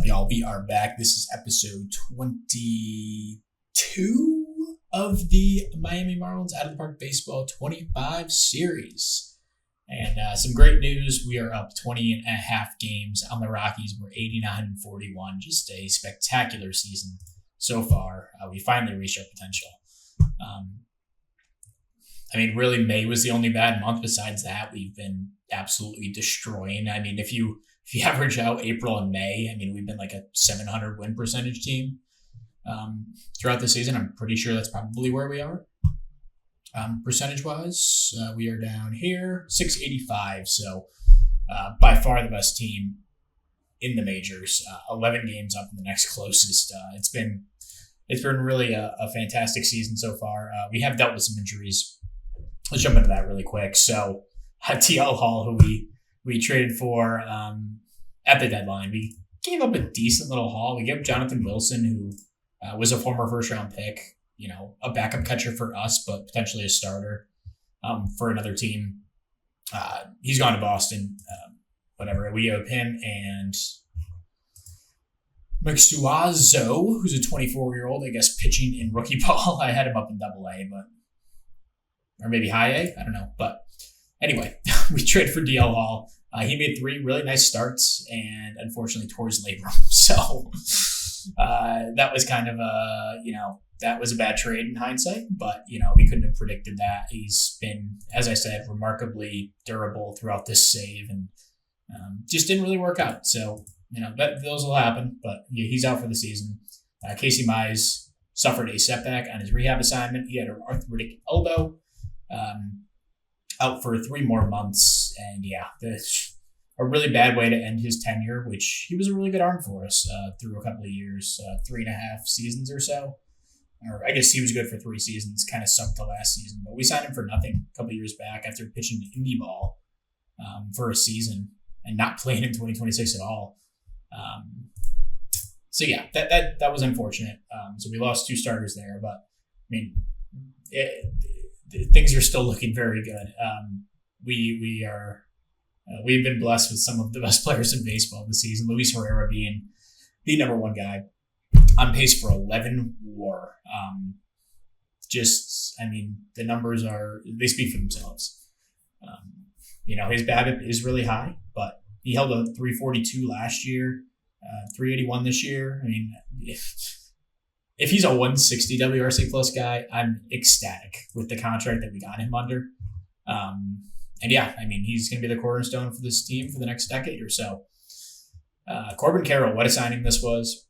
up, y'all? We are back. This is episode 22 of the Miami Marlins Out of the Park Baseball 25 series. And some great news. We are up 20 and a half games on the Rockies. We're 89-41. Just a spectacular season so far. We finally reached our potential. Really, May was the only bad month. Besides that, we've been absolutely destroying. If you average out April and May, we've been like a 700 win percentage team throughout the season. I'm pretty sure that's probably where we are. Percentage-wise, we are down here, 685. So by far the best team in the majors. 11 games up in the next closest. It's been really a fantastic season so far. We have dealt with some injuries. Let's jump into that really quick. So TL Hall, who we traded for at the deadline, we gave up a decent little haul. We gave up Jonathan Wilson, who was a former first-round pick, a backup catcher for us, but potentially a starter for another team. He's gone to Boston. Whatever. We gave up him and Mike Suazo, who's a 24-year-old, I guess, pitching in rookie ball. I had him up in Double-A, or maybe high A. I don't know. But anyway, we traded for DL Hall. He made 3 really nice starts and unfortunately tore his labrum. So that was kind of that was a bad trade in hindsight, but, we couldn't have predicted that. He's been, as I said, remarkably durable throughout this save and just didn't really work out. So, those will happen, but he's out for the season. Casey Mize suffered a setback on his rehab assignment. He had an arthritic elbow. Out for 3 more months, and a really bad way to end his tenure, which he was a really good arm for us through a couple of years, 3.5 seasons or so. Or I guess he was good for 3 seasons, kind of sucked the last season, but we signed him for nothing a couple of years back after pitching indie ball for a season and not playing in 2026 at all. That was unfortunate. So we lost 2 starters there, but things are still looking very good. We've been blessed with some of the best players in baseball this season. Luis Herrera being the number 1 guy, on pace for 11 WAR. The numbers they speak for themselves. His BABIP is really high, but he held a 342 last year, 381 this year. If he's a 160 WRC plus guy, I'm ecstatic with the contract that we got him under. He's going to be the cornerstone for this team for the next decade or so. Corbin Carroll, what a signing this was.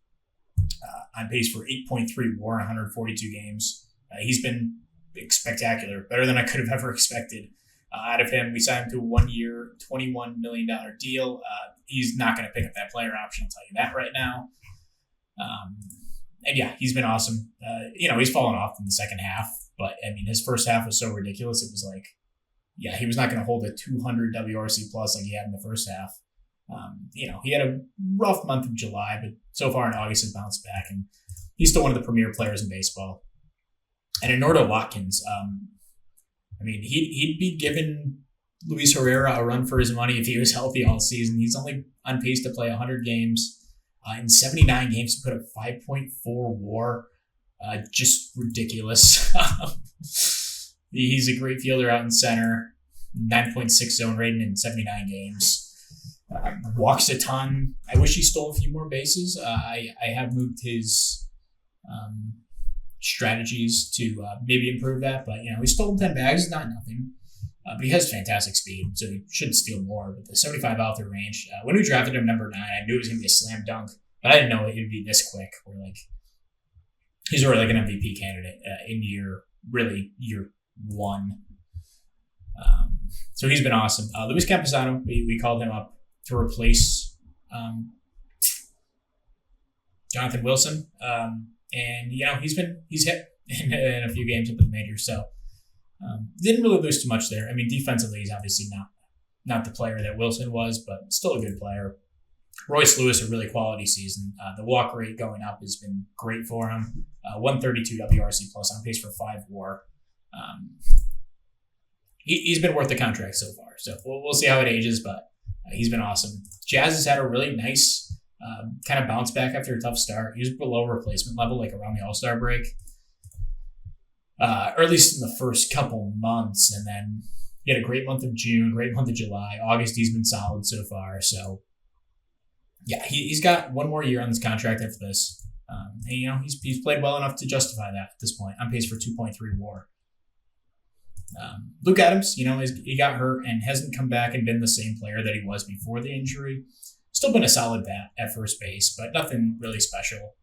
On pace for 8.3 WAR in 142 games. He's been spectacular, better than I could have ever expected. Out of him, we signed him to a 1-year, $21 million deal. He's not going to pick up that player option, I'll tell you that right now. He's been awesome. He's fallen off in the second half, but his first half was so ridiculous. It was like, he was not going to hold a 200 WRC plus like he had in the first half. He had a rough month of July, but so far in August has bounced back, and he's still one of the premier players in baseball. And Eduardo Watkins, he'd be giving Luis Herrera a run for his money if he was healthy all season. He's only on pace to play 100 games. In 79 games, he put up 5.4 WAR. Just ridiculous. He's a great fielder out in center. 9.6 zone rating in 79 games. Walks a ton. I wish he stole a few more bases. I have moved his strategies to maybe improve that, but he stole 10 bags, not nothing. But he has fantastic speed, so he should steal more. But the 75 out there range, when we drafted him number 9, I knew it was going to be a slam dunk, but I didn't know it would be this quick. He's already like an MVP candidate in year 1. So he's been awesome. Luis Camposano, we called him up to replace Jonathan Wilson. He's hit in a few games up in the majors, so didn't really lose too much there. Defensively, he's obviously not the player that Wilson was, but still a good player. Royce Lewis, a really quality season. The walk rate going up has been great for him. 132 WRC plus, on pace for 5 WAR. He's been worth the contract so far. So we'll see how it ages, but he's been awesome. Jazz has had a really nice Kind of bounced back after a tough start. He was below replacement level, like around the All-Star break, or at least in the first couple months. And then he had a great month of June, great month of July. August, he's been solid so far. So, yeah, he's got one more year on this contract after this. And, he's played well enough to justify that at this point. On pace for 2.3 WAR. Luke Adams, he got hurt and hasn't come back and been the same player that he was before the injury. Still been a solid bat at first base, but nothing really special.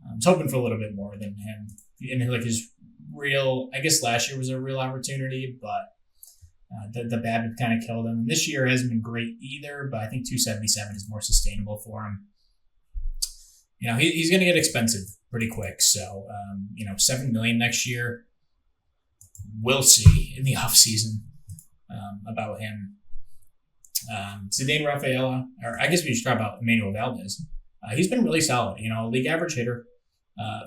I was hoping for a little bit more than him. And like his real, I guess last year was a real opportunity, but the BABIP kind of killed him. And this year hasn't been great either, but I think 277 is more sustainable for him. He's going to get expensive pretty quick. So, $7 million next year. We'll see in the offseason about him. Zidane Rafaela, or I guess we should talk about Emmanuel Valdez. He's been really solid. League average hitter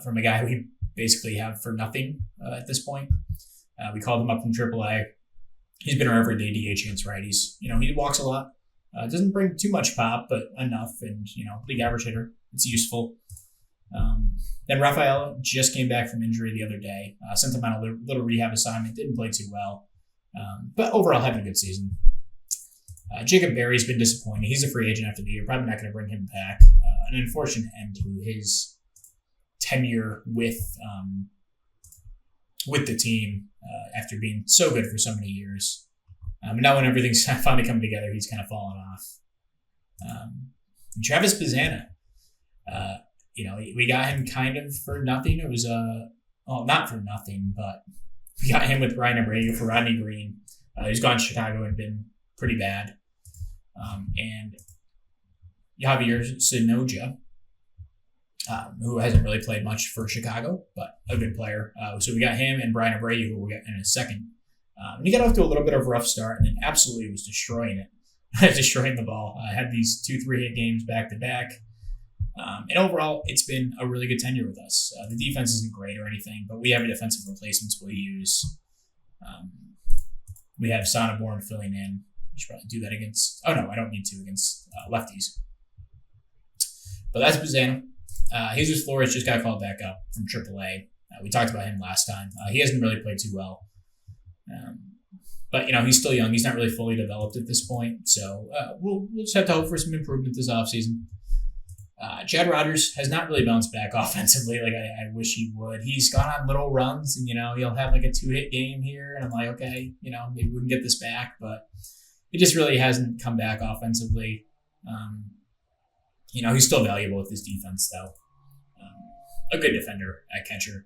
from a guy who we basically have for nothing at this point. We called him up from AAA. He's been our everyday DH against righties. He walks a lot. Doesn't bring too much pop, but enough. And, league average hitter. It's useful. Then Rafaela just came back from injury the other day. Sent him on a little rehab assignment. Didn't play too well. But overall, having a good season. Jacob Berry's been disappointing. He's a free agent after the year. Probably not going to bring him back. An unfortunate end to his tenure with the team after being so good for so many years. And now when everything's finally coming together, he's kind of fallen off. Travis Bazzana. We got him kind of for nothing. It was not for nothing, but we got him with Ryan Abreu for Rodney Green. He's gone to Chicago and been pretty bad. And Javier Sonoja, who hasn't really played much for Chicago, but a good player. So we got him and Brian Abreu, who we'll get in a second. And he got off to a little bit of a rough start and then absolutely was destroying it, destroying the ball. Had these 2-3 hit games back to back. And overall, it's been a really good tenure with us. The defense isn't great or anything, but we have defensive replacements we'll use. We have Sonneborn filling in. I should probably do that against... Oh, no, I don't need to against lefties. But that's Bazzana. Jesus Flores just got called back up from AAA. We talked about him last time. He hasn't really played too well. But, he's still young. He's not really fully developed at this point. So we'll just have to hope for some improvement this offseason. Chad Rogers has not really bounced back offensively like I wish he would. He's gone on little runs and, he'll have like a 2-hit game here. And I'm like, okay, maybe we can get this back. But it just really hasn't come back offensively. He's still valuable with his defense, though. A good defender at catcher.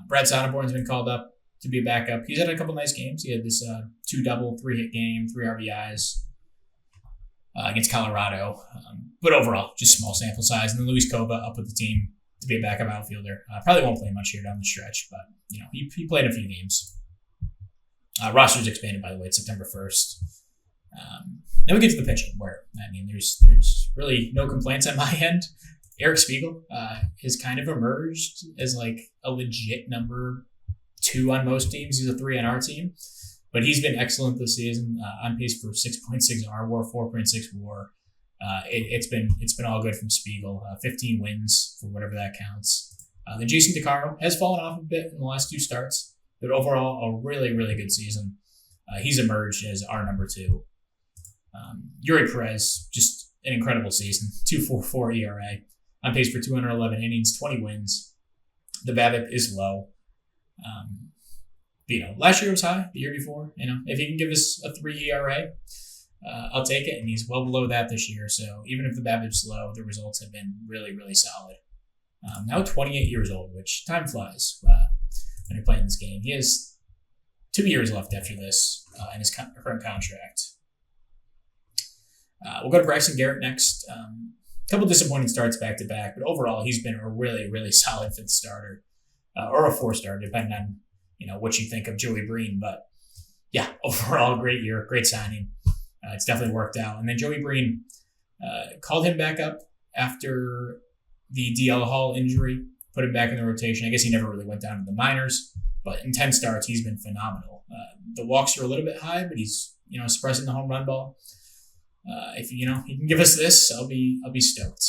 Brad Sonneborn's been called up to be a backup. He's had a couple nice games. He had this 2-double, 3-hit game, 3 RBIs. Against Colorado. But overall, just small sample size. And then Luis Cova up with the team to be a backup outfielder. Probably won't play much here down the stretch, but, he played a few games. Roster's expanded, by the way. It's September 1st. Then we get to the pitching, where, there's really no complaints on my end. Eric Spiegel has kind of emerged as, like, a legit number 2 on most teams. He's a 3 on our team. But he's been excellent this season, on pace for 6.6 R-WAR, 4.6 WAR. It's been all good from Spiegel. 15 wins for whatever that counts. Then Jason DeCaro has fallen off a bit in the last 2 starts, but overall a really, really good season. He's emerged as our number 2. Yuri Perez, just an incredible season. 2.44 ERA, on pace for 211 innings, 20 wins. The BABIP is low. Last year was high. The year before, if he can give us a 3 ERA, I'll take it. And he's well below that this year. So even if the BABIP's low, the results have been really, really solid. Now 28 years old, which time flies when you're playing this game. He has 2 years left after this in his current contract. We'll go to Braxton Garrett next. A couple disappointing starts back to back, but overall he's been a really, really solid 5th starter or a 4-star, depending on what you think of Joey Breen. But yeah, overall, great year, great signing. It's definitely worked out. And then Joey Breen called him back up after the DL Hall injury, put him back in the rotation. I guess he never really went down to the minors, but in 10 starts, he's been phenomenal. The walks are a little bit high, but he's, suppressing the home run ball. If you can give us this, I'll be stoked.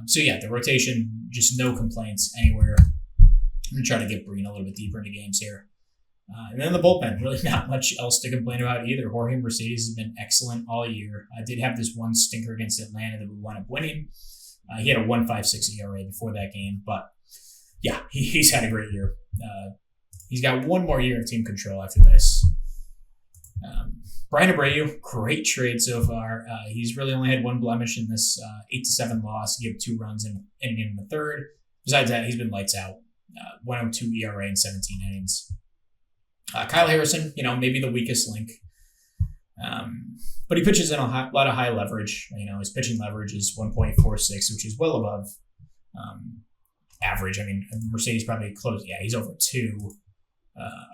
So yeah, the rotation, just no complaints anywhere. I'm gonna try to get Breen a little bit deeper into games here. And then the bullpen, really not much else to complain about either. Jorge Mercedes has been excellent all year. I did have this one stinker against Atlanta that we wound up winning. He had a 1.56 ERA before that game, but yeah, he's had a great year. He's got one more year of team control after this. Brian Abreu, great trade so far. He's really only had one blemish in this 8-7 loss. He gave 2 runs in the third. Besides that, he's been lights out. 1.02 ERA in 17 innings. Kyle Harrison, maybe the weakest link. But he pitches in a lot of high leverage. His pitching leverage is 1.46, which is well above average. I mean, Mercedes probably close. Yeah, he's over 2.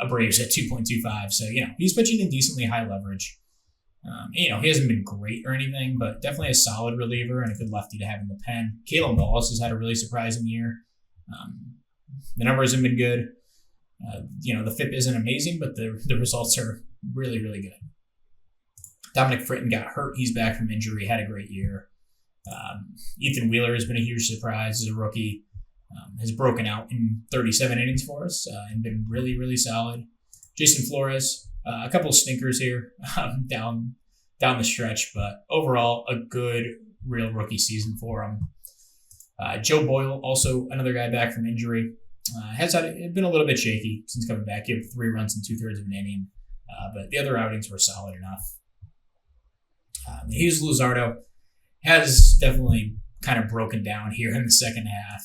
Abreu's at 2.25. So, he's pitching in decently high leverage. He hasn't been great or anything, but definitely a solid reliever and a good lefty to have in the pen. Kalen Wallace has had a really surprising year. The numbers have been good. The FIP isn't amazing, but the results are really, really good. Dominic Fritton got hurt. He's back from injury, had a great year. Ethan Wheeler has been a huge surprise as a rookie. Has broken out in 37 innings for us and been really, really solid. Jason Flores, a couple of stinkers here down the stretch, but overall a good, real rookie season for him. Joe Boyle, also another guy back from injury. Has been a little bit shaky since coming back. He had 3 runs in 2/3 of an inning, but the other outings were solid enough. Jesus Luzardo has definitely kind of broken down here in the second half.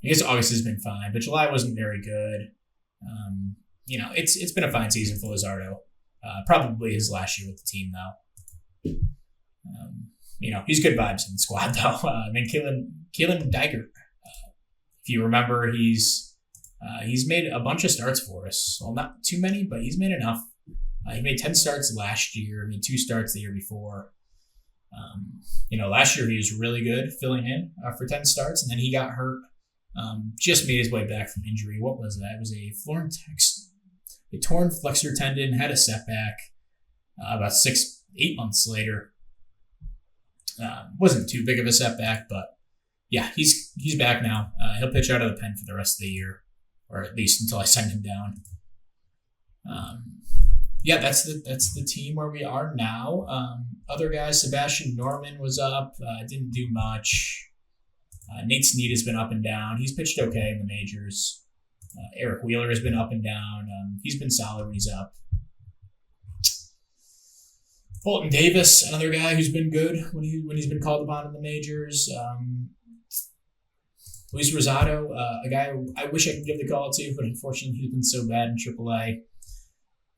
I guess August has been fine, but July wasn't very good. It's been a fine season for Luzardo. Probably his last year with the team, though. He's good vibes in the squad, though. Kalen Diger, if you remember, he's made a bunch of starts for us. Well, not too many, but he's made enough. He made 10 starts last year. 2 starts the year before. Last year he was really good filling in for 10 starts, and then he got hurt. Just made his way back from injury. What was that? It was a torn flexor tendon, had a setback about 6-8 months later. Wasn't too big of a setback, but yeah, he's back now. He'll pitch out of the pen for the rest of the year, or at least until I send him down. That's the team where we are now. Other guys, Sebastian Norman was up, didn't do much. Nate Snead has been up and down. He's pitched okay in the majors. Eric Wheeler has been up and down. He's been solid when he's up. Fulton Davis, another guy who's been good when he's been called upon in the majors. Luis Rosado, a guy I wish I could give the call to, but unfortunately he's been so bad in AAA.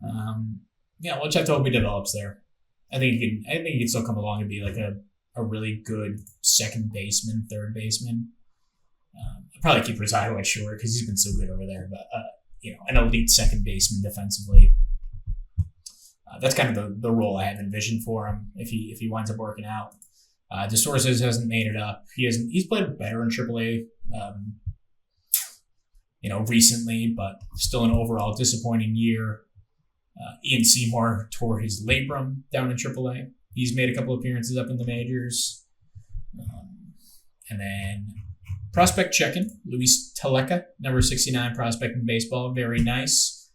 We'll just have to hope he develops there. I think he can still come along and be like a really good second baseman, third baseman. I'll probably keep Rosado at short because he's been so good over there, but an elite second baseman defensively. That's kind of the role I have envisioned for him if he winds up working out. DeSorces hasn't made it up. He's played better in AAA, recently, but still an overall disappointing year. Ian Seymour tore his labrum down in AAA. He's made a couple appearances up in the majors. And then prospect check-in, Luis Teleca, number 69 prospect in baseball. Very nice.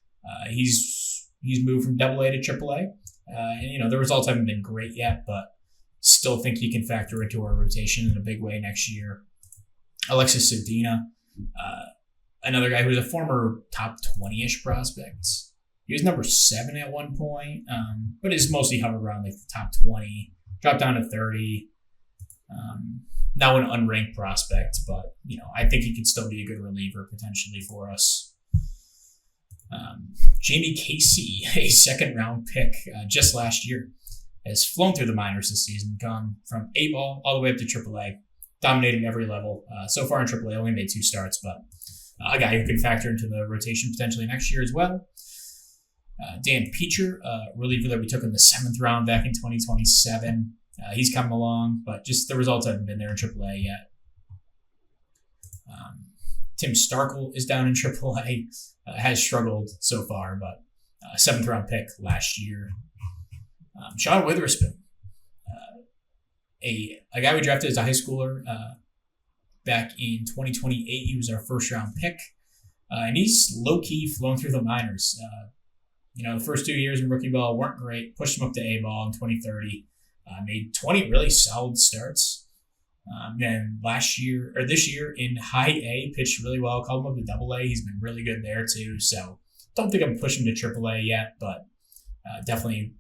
He's moved from AA to AAA. And the results haven't been great yet, but still think he can factor into our rotation in a big way next year. Alexis Sardina, another guy who's a former top 20-ish prospect. He was number 7 at one point, but is mostly hovered around like the top 20. Dropped down to 30. Now an unranked prospect, but I think he could still be a good reliever potentially for us. Jamie Casey, a second-round pick just last year, has flown through the minors this season, gone from A-ball all the way up to AAA, dominating every level. So far in AAA, only made 2 starts, but a guy who can factor into the rotation potentially next year as well. Dan Peacher, reliever that we took in the 7th round back in 2027. He's coming along, but just the results haven't been there in AAA yet. Tim Starkle is down in AAA, has struggled so far, but 7th round pick last year. Sean Witherspoon, a guy we drafted as a high schooler back in 2028. He was our first round pick, and he's low key flown through the minors. The first 2 years in rookie ball weren't great. Pushed him up to A ball in 2030. Made 20 really solid starts. Then this year in high A, pitched really well. Called him up to double A. He's been really good there too. So don't think I'm pushing to triple A yet, but definitely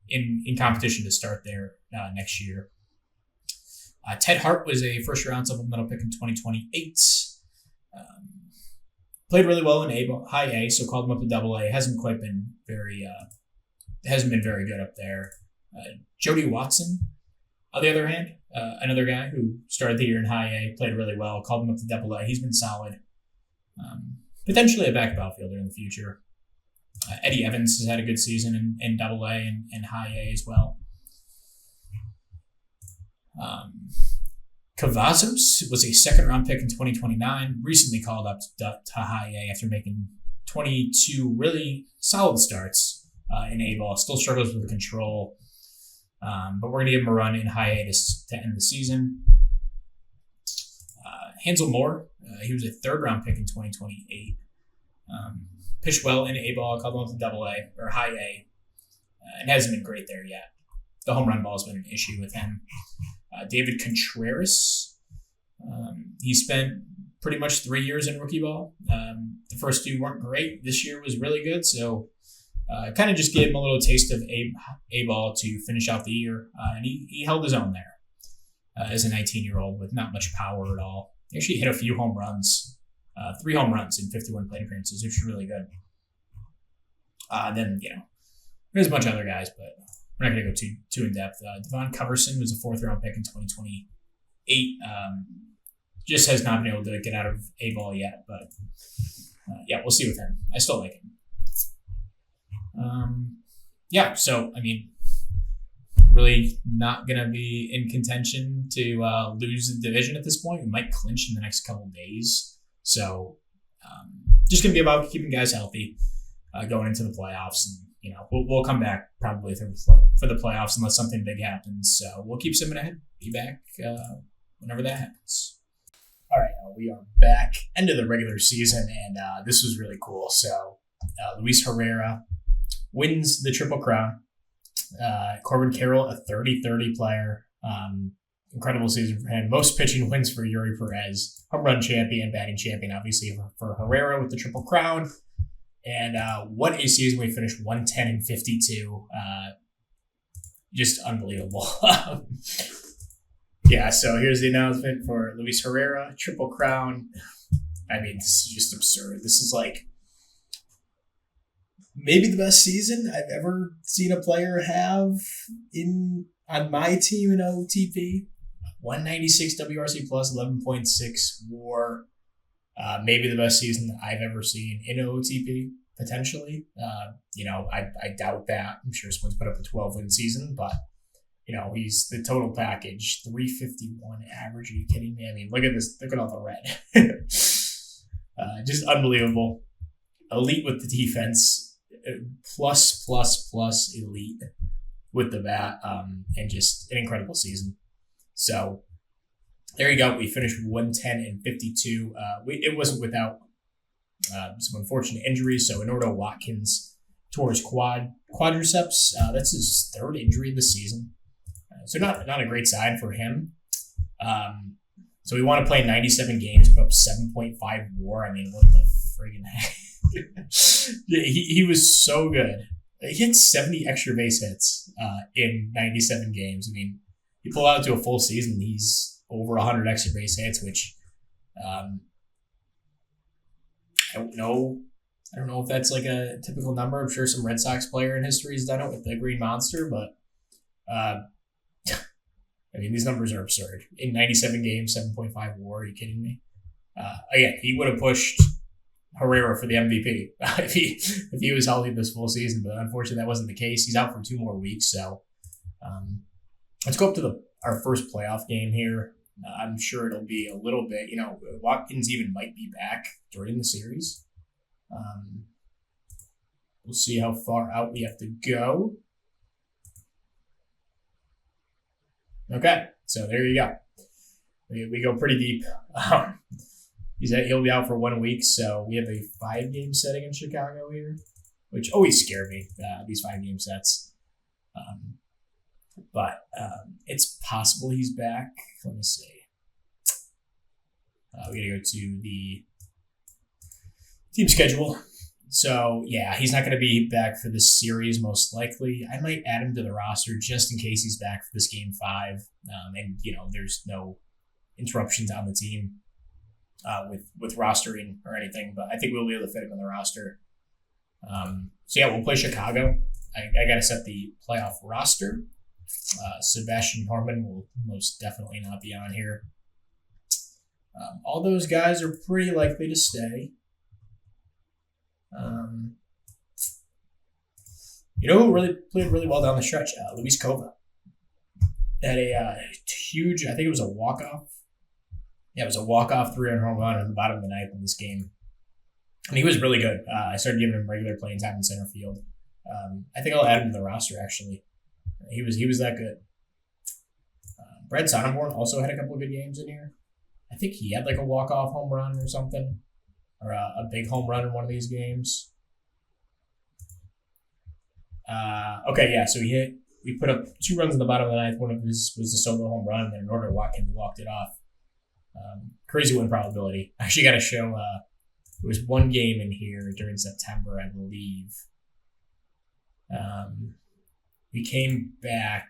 in competition to start there next year. Ted Hart was a first round supplemental pick in 2028. Played really well in high A, so called him up to double A. Hasn't been very good up there. Jody Watson, on the other hand, another guy who started the year in high A, played really well, called him up to double A. He's been solid. Potentially a backup outfielder in the future. Eddie Evans has had a good season in double A and high A as well. Cavazos was a second-round pick in 2029, recently called up to high A after making 22 really solid starts in A-ball. Still struggles with control, but we're going to give him a run in high A to end the season. Hansel Moore, he was a third-round pick in 2028. Pitched well in A-ball, called him up to double A, or high A, and hasn't been great there yet. The home run ball has been an issue with him. David Contreras, he spent pretty much 3 years in rookie ball. The first 2 weren't great. This year was really good, so kind of just gave him a little taste of A-ball to finish out the year, and he held his own there as a 19-year-old with not much power at all. He actually hit a few home runs, 3 home runs in 51 plate appearances, which is really good. Then, there's a bunch of other guys, but we're not going to go too in depth. Devon Coverson was a 4th-round pick in 2028. Just has not been able to get out of A-ball yet, but we'll see with him. I still like him. So, really not going to be in contention to lose the division at this point. We might clinch in the next couple of days. So, just going to be about keeping guys healthy going into the playoffs. And, we'll come back probably for the playoffs unless something big happens. So, we'll keep simming ahead. Be back whenever that happens. All right, we are back. End of the regular season, and this was really cool. So, Luis Herrera wins the Triple Crown. Corbin Carroll, a 30-30 player. Incredible season for him. Most pitching wins for Yuri Perez. Home run champion, batting champion, obviously, for Herrera with the Triple Crown. And what a season. We finished 110-52. Just unbelievable. So here's the announcement for Luis Herrera, Triple Crown. This is just absurd. This is like maybe the best season I've ever seen a player have on my team in OOTP. 196 WRC plus, 11.6 WAR. Maybe the best season I've ever seen in OOTP, potentially. I doubt that. I'm sure someone's put up a 12-win season, but he's the total package. 351 average. Are you kidding me? Look at this. Look at all the red. Just unbelievable. Elite with the defense. Plus elite with the bat, and just an incredible season. So there you go. We finished 110-52. It wasn't without some unfortunate injuries. So Enordo Watkins tore his quadriceps. That's his 3rd injury of the season. So not a great sign for him. So we want to play 97 games, put up 7.5 WAR. What the friggin' heck? He was so good. He had 70 extra base hits in 97 games. You pull out to a full season, he's over 100 extra base hits, which I don't know if that's like a typical number. I'm sure some Red Sox player in history has done it with the Green Monster, but these numbers are absurd. In 97 games, 7.5 WAR. Are you kidding me? Again, he would have pushed Herrera for the MVP if he was healthy this full season, but unfortunately that wasn't the case. He's out for 2 more weeks, so let's go up to our first playoff game here. I'm sure it'll be a little bit, Watkins even might be back during the series. We'll see how far out we have to go. Okay, so there you go. We go pretty deep. He'll be out for 1 week, so we have a 5-game setting in Chicago here, which always scare me, these 5-game sets. But it's possible he's back. Let me see. We gotta go to the team schedule. So, yeah, he's not going to be back for this series, most likely. I might add him to the roster just in case he's back for this Game 5. And, there's no interruptions on the team with rostering or anything. But I think we'll be able to fit him in the roster. We'll play Chicago. I got to set the playoff roster. Sebastian Harmon will most definitely not be on here. All those guys are pretty likely to stay. Who really played really well down the stretch? Luis Cova had a huge, I think it was a walk-off. Yeah, it was a walk-off 3-run home run in the bottom of the ninth in this game. And he was really good. I started giving him regular playing time in center field. I think I'll add him to the roster, actually. He was that good. Brad Sonnenborn also had a couple of good games in here. I think he had like a walk-off home run or something. Or a big home run in one of these games. So we put up 2 runs in the bottom of the ninth. One of his was a solo home run, and then Norder walked it off. Crazy win probability. I actually got to show, there was 1 game in here during September, I believe. We came back.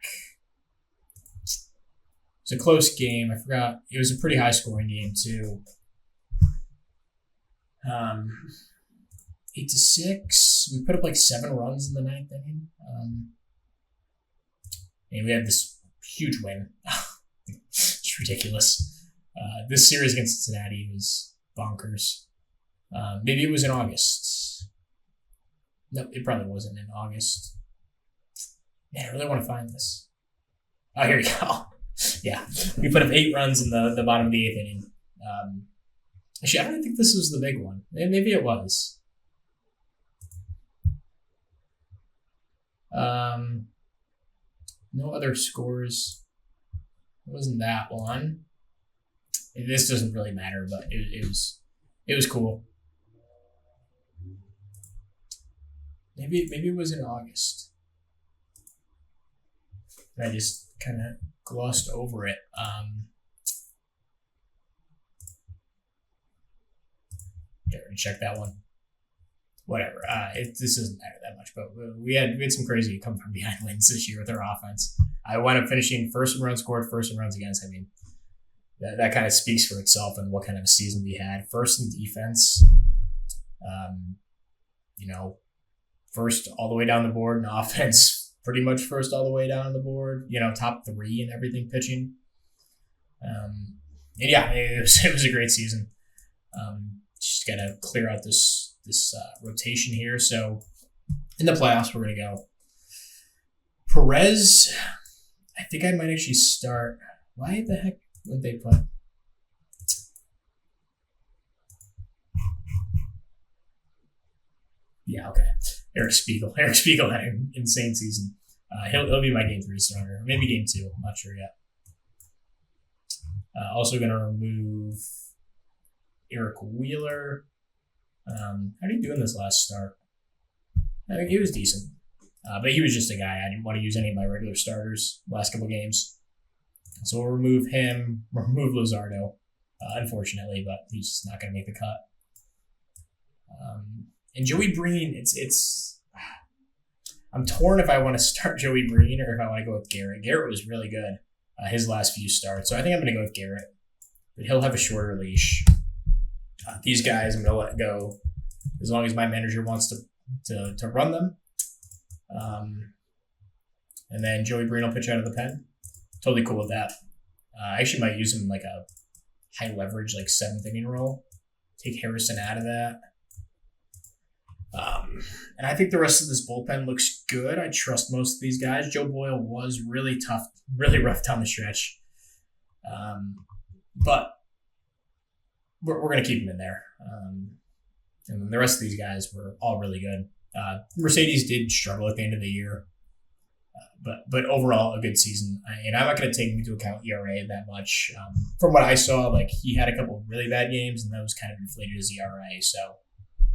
It was a close game. I forgot. It was a pretty high-scoring game, too. 8-6. We put up like 7 runs in the ninth inning. And we had this huge win. It's ridiculous. This series against Cincinnati was bonkers. Maybe it was in August. No, it probably wasn't in August. Man, I really want to find this. Oh, here we go. Yeah, we put up 8 runs in the bottom of the 8th inning. Actually, I don't think this was the big one. Maybe it was. No other scores. It wasn't that one. This doesn't really matter, but it was cool. Maybe it was in August. I just kind of glossed over it. Get ready to check that one. Whatever. This doesn't matter that much, but we had some crazy come from behind wins this year with our offense. I wound up finishing first in runs scored, first in runs against. I mean, that kind of speaks for itself and what kind of a season we had. First in defense, first all the way down the board, and offense pretty much first all the way down the board. Top 3 and everything pitching. It was a great season. Just got to clear out this rotation here. So in the playoffs, we're going to go Perez. I think I might actually start. Why the heck would they put? Yeah, okay. Eric Spiegel had an insane season. He'll be my Game 3 starter. Maybe Game 2. I'm not sure yet. Also going to remove Eric Wheeler. How did he do in this last start? I think he was decent. But he was just a guy. I didn't want to use any of my regular starters last couple games. So we'll remove him. We'll remove Luzardo, unfortunately, but he's just not going to make the cut. And Joey Breen, it's I'm torn if I want to start Joey Breen or if I want to go with Garrett. Garrett was really good his last few starts, so I think I'm going to go with Garrett. But he'll have a shorter leash. These guys I'm going to let go as long as my manager wants to run them. And then Joey Breen will pitch out of the pen. Totally cool with that. I actually might use him in like a high leverage, like 7th inning role. Take Harrison out of that. And I think the rest of this bullpen looks good. I trust most of these guys. Joe Boyle was really tough, really rough down the stretch. But we're going to keep him in there. And the rest of these guys were all really good. Mercedes did struggle at the end of the year. but overall a good season. And I'm not going to take into account ERA that much. From what I saw, like he had a couple of really bad games, and those kind of inflated his ERA. So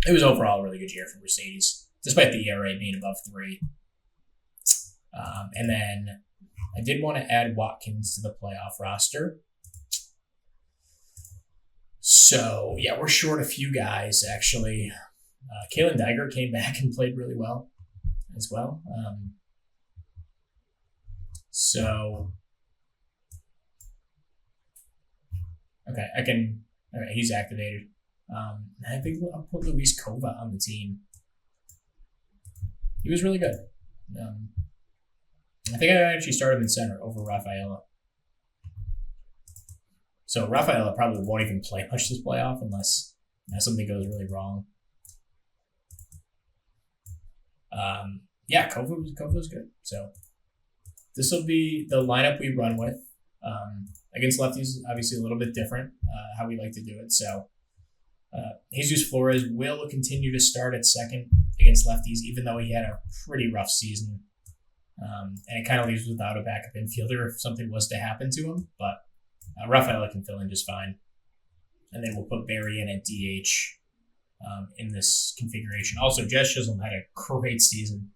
it was overall a really good year for Mercedes, despite the ERA being above 3. And then I did want to add Watkins to the playoff roster. So, yeah, we're short a few guys, actually. Kalen Diger came back and played really well as well. Okay, okay, he's activated. I think I'll put Luis Cova on the team. He was really good. I think I actually started him in center over Rafaela. So Rafaela probably won't even play much this playoff unless something goes really wrong. Kova was good. So this will be the lineup we run with. Against lefties, obviously a little bit different how we like to do it. So Jesus Flores will continue to start at second against lefties, even though he had a pretty rough season. And it kind of leaves without a backup infielder if something was to happen to him. But Rafaela can fill in just fine. And then we'll put Barry in at DH in this configuration. Also, Jess Chisholm had a great season.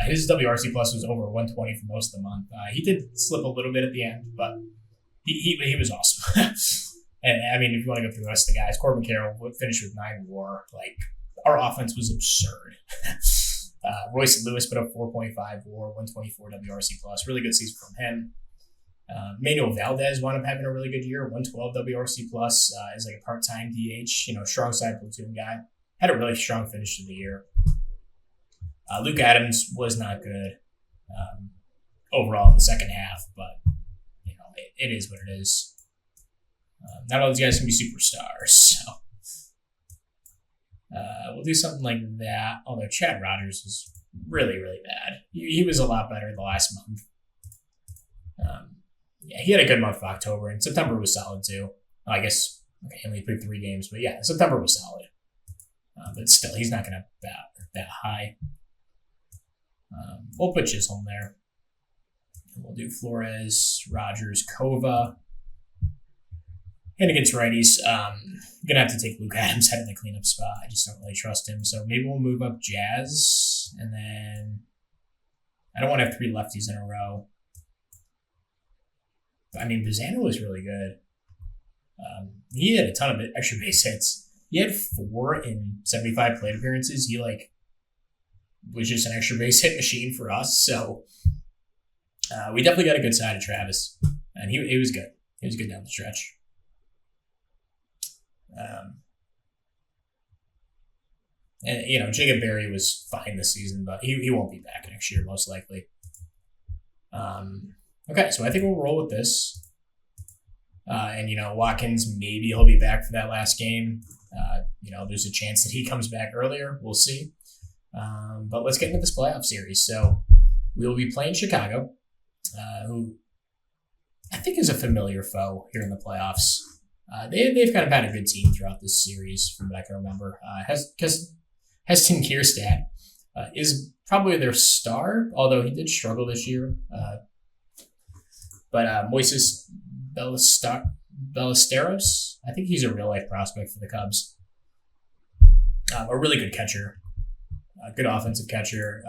His WRC plus was over 120 for most of the month. He did slip a little bit at the end, but he was awesome. And I mean, if you want to go through the rest of the guys, Corbin Carroll would finish with 9 WAR. Like, our offense was absurd. Royce Lewis put up 4.5 WAR, 124 WRC plus. Really good season from him. Manuel Valdez wound up having a really good year, 112 WRC plus as like a part-time DH, strong side platoon guy. Had a really strong finish to the year. Luke Adams was not good overall in the second half, but it is what it is. Not all these guys can be superstars, so we'll do something like that. Although Chad Rogers was really, really bad. He was a lot better the last month. He had a good month of October, and September was solid too. I guess he only played 3 games, but yeah, September was solid. But still, he's not going to bat that high. We'll put Chisholm there. And we'll do Flores, Rogers, Cova. And against righties, I'm going to have to take Luke Adams out of the cleanup spot. I just don't really trust him. So maybe we'll move up Jazz. And then I don't want to have 3 lefties in a row. I mean, Bizano was really good. He had a ton of extra base hits. He had 4 in 75 plate appearances. He was just an extra base hit machine for us. So we definitely got a good side of Travis, and he was good. He was good down the stretch. And Jacob Berry was fine this season, but he won't be back next year most likely. Okay, so I think we'll roll with this. And Watkins, maybe he'll be back for that last game. There's a chance that he comes back earlier. We'll see. But let's get into this playoff series. So we will be playing Chicago, who I think is a familiar foe here in the playoffs. They've kind of had a good team throughout this series, from what I can remember. Heston Kierstad is probably their star, although he did struggle this year. But Moises Ballesteros, I think he's a real-life prospect for the Cubs. A really good catcher. Good offensive catcher.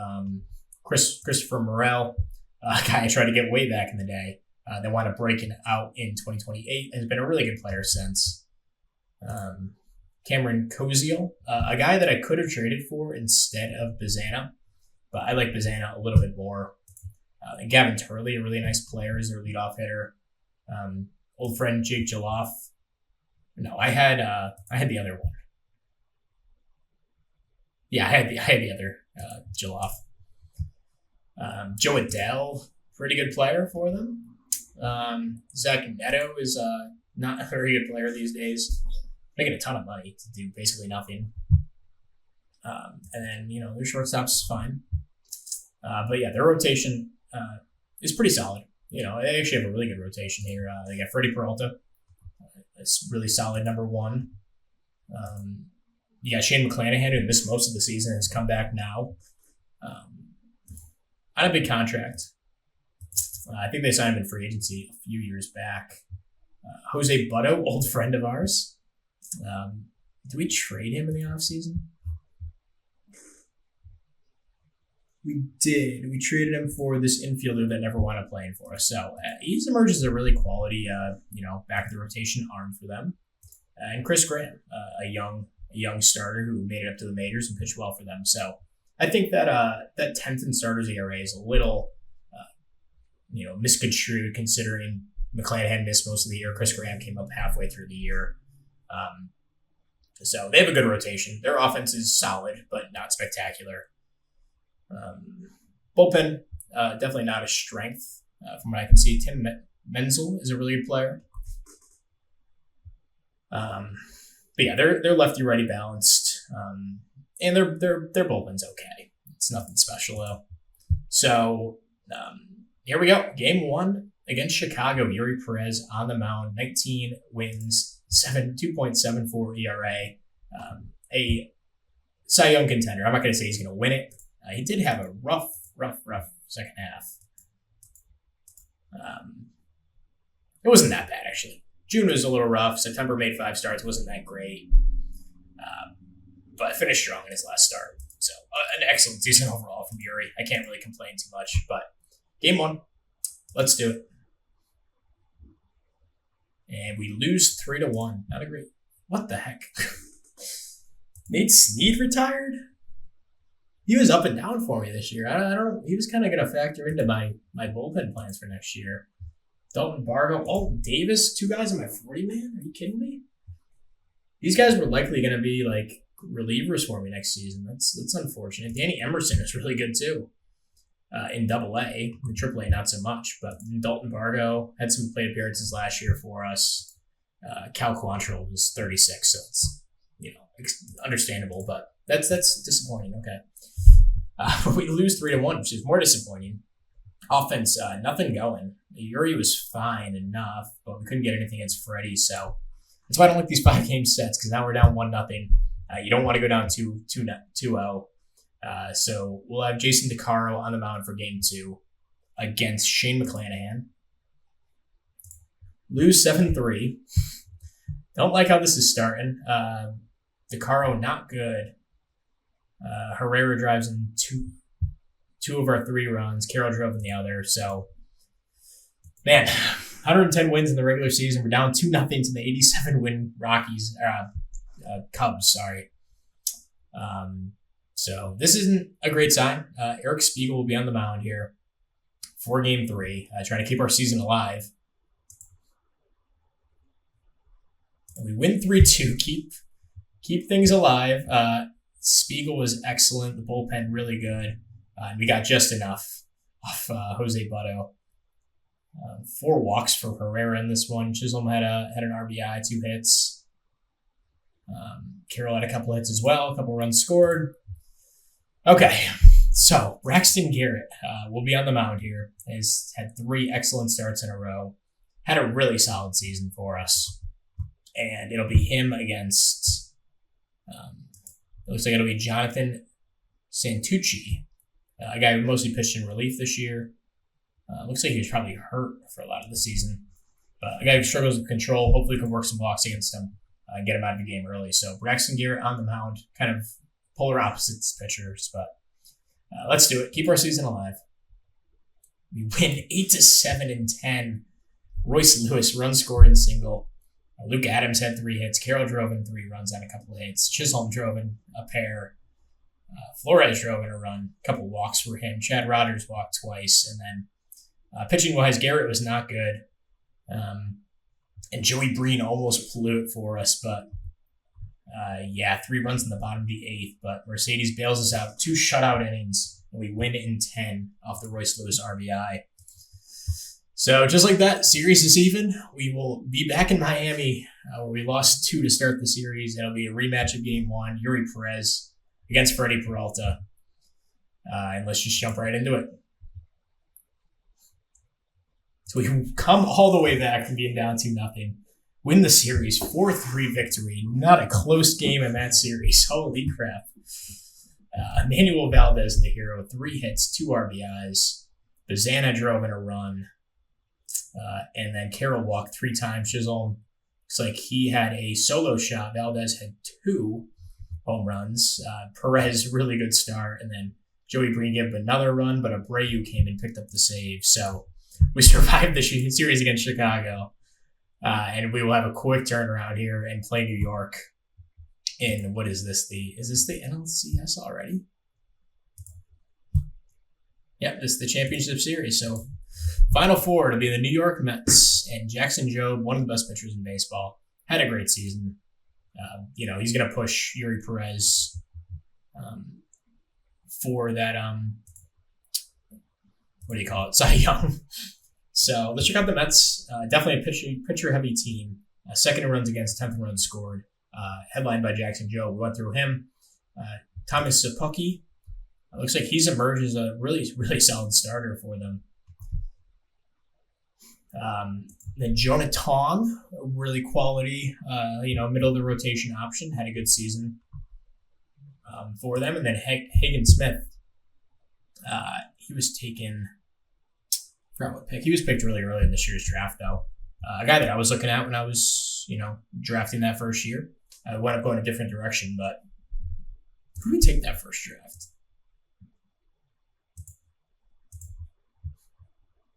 Christopher Morel, a guy I tried to get way back in the day. They wound up breaking out in 2028 and has been a really good player since. Cameron Koziel, a guy that I could have traded for instead of Bizana, but I like Bizana a little bit more. And Gavin Turley, a really nice player, is their leadoff hitter. Old friend Jake Joloff. No, I had the other one. Yeah, I had the other Joloff. Joe Adele, pretty good player for them. Zach Neto is not a very good player these days, making a ton of money to do basically nothing. And then their shortstop's fine. But yeah, their rotation is pretty solid. They actually have a really good rotation here. They got Freddie Peralta. It's really solid number 1. You got Shane McClanahan, who missed most of the season, has come back now on a big contract. I think they signed him in free agency a few years back. Jose Butto, old friend of ours. Did we trade him in the offseason? We did. We traded him for this infielder that never wound up playing for us. So he's emerged as a really quality, back of the rotation arm for them. And Chris Graham, a young starter who made it up to the majors and pitched well for them. So I think that that 10th in starters ERA is a little, misconstrued considering McClanahan missed most of the year. Chris Graham came up halfway through the year. So they have a good rotation. Their offense is solid, but not spectacular. Bullpen, definitely not a strength from what I can see. Tim Menzel is a really good player. But yeah, they're lefty righty balanced, and their bullpen's okay. It's nothing special though. So here we go. Game 1 against Chicago. Yuri Perez on the mound. 19 wins, 2.74 ERA. A Cy Young contender. I'm not going to say he's going to win it. He did have a rough second half. It wasn't that bad, actually. June was a little rough. September made 5 starts. Wasn't that great. But finished strong in his last start. So an excellent season overall from Yuri. I can't really complain too much. But game 1, let's do it. And we lose 3-1. Not a great... What the heck? Nate Snead retired? He was up and down for me this year. I don't. He was kind of going to factor into my bullpen plans for next year. Dalton Bargo, Davis, 2 guys in my 40-man? Are you kidding me? These guys were likely going to be like relievers for me next season. That's unfortunate. Danny Emerson is really good too. In Double-A, in Triple-A not so much, but Dalton Bargo had some plate appearances last year for us. Cal Quantrill was 36, so it's understandable, but that's disappointing. Okay. But we lose 3-1, which is more disappointing. Offense, nothing going. Yuri was fine enough, but we couldn't get anything against Freddie. So that's why I don't like these 5-game sets, because now we're down 1-0. You don't want to go down 2-0. So we'll have Jason DeCaro on the mound for game 2 against Shane McClanahan. Lose 7-3. Don't like how this is starting. DeCaro not good. Herrera drives in two of our 3 runs. Carroll drove in the other. So, man, 110 wins in the regular season. We're down 2-0 to the 87-win Cubs. Sorry. So this isn't a great sign. Eric Spiegel will be on the mound here for game 3, trying to keep our season alive. And we win 3-2. Keep things alive. Spiegel was excellent. The bullpen really good. And we got just enough off Jose Butto. 4 walks for Herrera in this one. Chisholm had an RBI, 2 hits. Carroll had a couple hits as well. A couple runs scored. Okay, so Braxton Garrett will be on the mound here. He's had 3 excellent starts in a row. Had a really solid season for us. And it'll be him against... it looks like it'll be Jonathan Santucci, a guy who mostly pitched in relief this year. Looks like he was probably hurt for a lot of the season. But a guy who struggles with control, hopefully can work some blocks against him and get him out of the game early. So Braxton Garrett on the mound, kind of polar opposites pitchers. But let's do it. Keep our season alive. We win 8-7 in 10. Royce Lewis run scoring single. Luke Adams had 3 hits. Carroll drove in 3 runs on a couple of hits. Chisholm drove in a pair. Flores drove in a run. A couple walks for him. Chad Rodgers walked twice. And then pitching-wise, Garrett was not good. And Joey Breen almost blew it for us. But, 3 runs in the bottom of the 8th. But Mercedes bails us out. 2 shutout innings. And we win in 10 off the Royce Lewis RBI. So just like that, series is even. We will be back in Miami where we lost 2 to start the series. It'll be a rematch of game 1. Yuri Perez against Freddie Peralta. And let's just jump right into it. So we come all the way back from being down 2-0. Win the series, 4-3 victory. Not a close game in that series. Holy crap. Emmanuel Valdez, the hero, 3 hits, 2 RBIs. Bazana drove in a run. And then Carroll walked 3 times. Chisholm looks like he had a solo shot. Valdez had 2 home runs. Perez, really good start. And then Joey Breen gave up another run, but Abreu came and picked up the save. So we survived the series against Chicago. And we will have a quick turnaround here and play New York in, what is this? Is this the NLCS already? Yep, this is the championship series. So Final Four to be the New York Mets, and Jackson Jobe, one of the best pitchers in baseball, had a great season. He's going to push Yuri Perez for that, Cy Young. So let's check out the Mets. Definitely a pitcher-heavy team. Second in runs against, 10th in runs scored. Headlined by Jackson Jobe. We went through him. Thomas Sapucki. Looks like he's emerged as a really, really solid starter for them. Then Jonah Tong, a really quality, middle of the rotation option, had a good season for them. And then Hagen Smith, he was taken, I forgot what pick. He was picked really early in this year's draft, though. A guy that I was looking at when I was, drafting that first year. I wound up going a different direction, but who would take that first draft?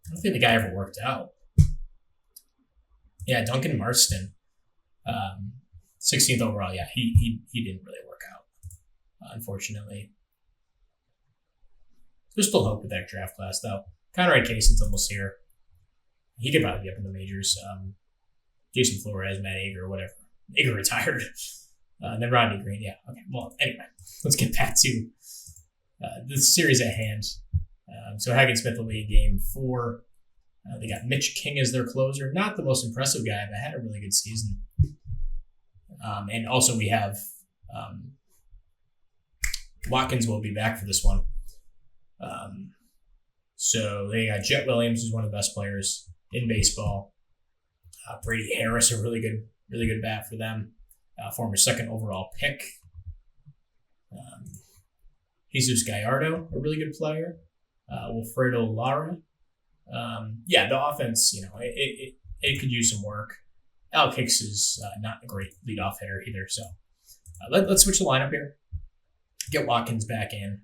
I don't think the guy ever worked out. Yeah, Duncan Marston, 16th overall. Yeah, he didn't really work out, unfortunately. There's still hope with that draft class, though. Conrad Cason's almost here. He could probably be up in the majors. Jason Flores, Matt Ager, whatever. Ager retired. And then Rodney Green. Yeah, okay. Well, anyway, let's get back to the series at hand. So Hagen Smith will be in game 4. They got Mitch King as their closer. Not the most impressive guy, but had a really good season. And also we have Watkins will be back for this one. So they got Jet Williams, who's one of the best players in baseball. Brady Harris, a really good bat for them. Former 2nd overall pick. Jesus Gallardo, a really good player. Wilfredo Lara. The offense, it could use some work. Alec Hicks is not a great leadoff hitter either. So let's switch the lineup here. Get Watkins back in.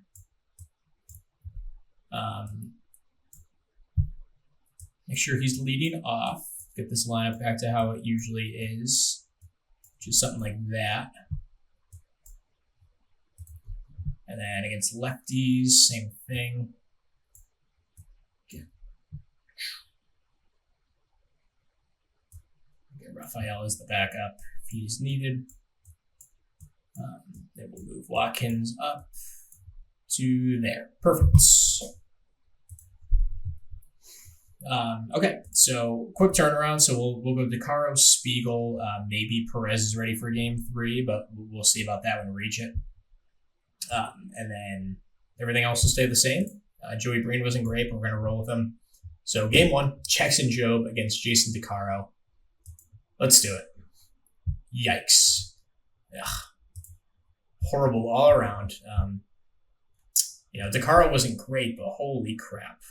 Make sure he's leading off. Get this lineup back to how it usually is, which is something like that. And then against lefties, same thing. Raphael is the backup if he's needed. Then we'll move Watkins up to there. Perfect. Okay, so quick turnaround. So we'll go DeCaro, Spiegel, maybe Perez is ready for game 3, but we'll see about that when we reach it. And then everything else will stay the same. Joey Breen wasn't great, but we're going to roll with him. So game 1, Jackson Jobe against Jason DeCaro. Let's do it. Yikes. Ugh. Horrible all around. DeCaro wasn't great, but holy crap.